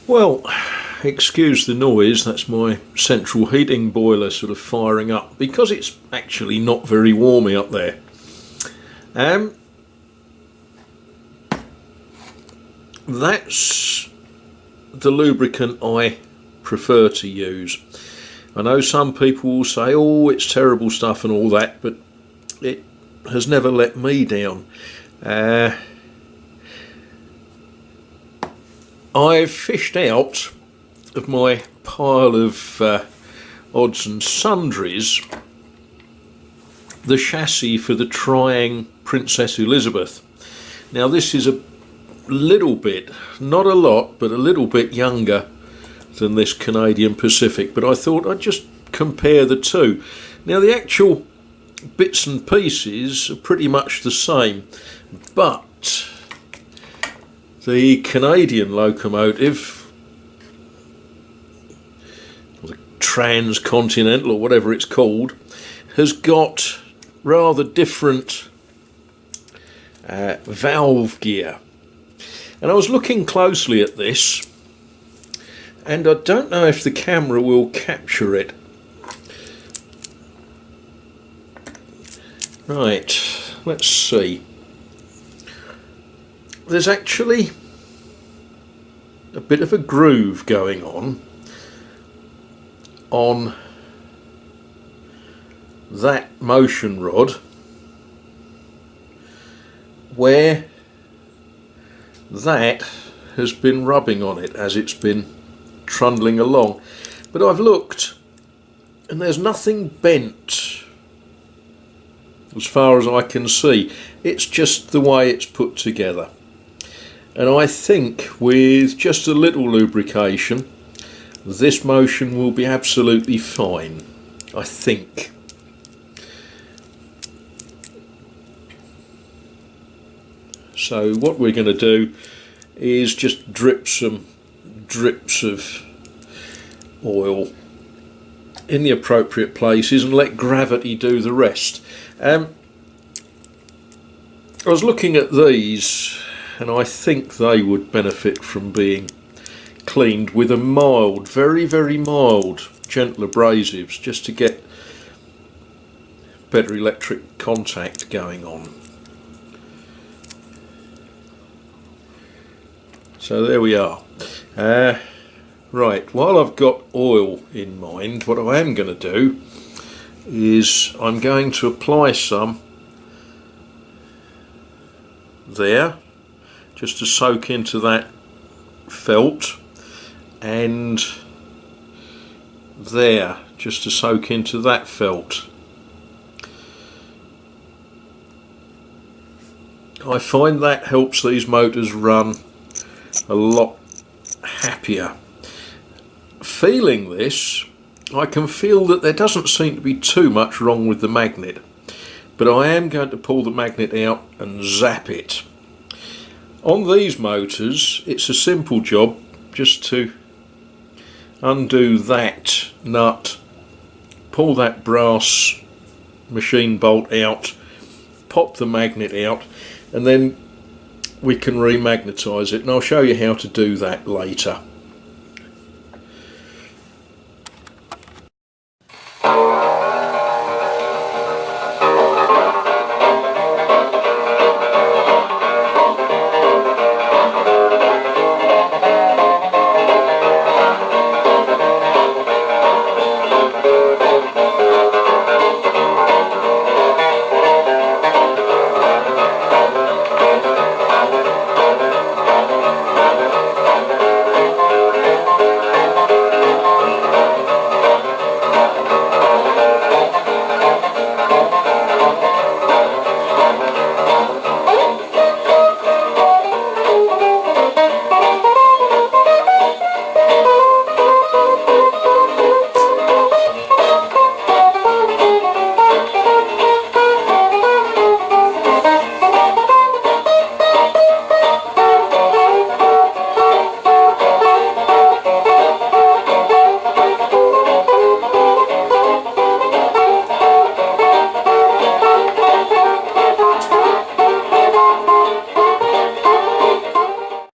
Well, excuse the noise, that's my central heating boiler sort of firing up because it's actually not very warm up there. That's the lubricant I prefer to use. I know some people will say, oh, it's terrible stuff and all that, but it has never let me down. I've fished out of my pile of odds and sundries the chassis for the Triang Princess Elizabeth. Now this is a little bit, not a lot, but a little bit younger than this Canadian Pacific, but I thought I'd just compare the two. Now the actual bits and pieces are pretty much the same, but the Canadian locomotive, or the Transcontinental or whatever it's called, has got rather different valve gear. And I was looking closely at this, and I don't know if the camera will capture it. Right, let's see. There's actually a bit of a groove going on that motion rod where that has been rubbing on it as it's been trundling along. But I've looked and there's nothing bent as far as I can see. It's just the way it's put together. And I think with just a little lubrication, this motion will be absolutely fine. I think. So what we're going to do is just drip some drips of oil in the appropriate places and let gravity do the rest. I was looking at these, and I think they would benefit from being cleaned with a mild, very, very mild, gentle abrasives, just to get better electric contact going on. So there we are. Right, while I've got oil in mind, what I am going to do is I'm going to apply some there, just to soak into that felt, and there, just to soak into that felt. I find that helps these motors run a lot happier. Feeling this, I can feel that there doesn't seem to be too much wrong with the magnet, but I am going to pull the magnet out and zap it. On these motors, it's a simple job just to undo that nut, pull that brass machine bolt out, pop the magnet out, and then we can remagnetise it, and I'll show you how to do that later.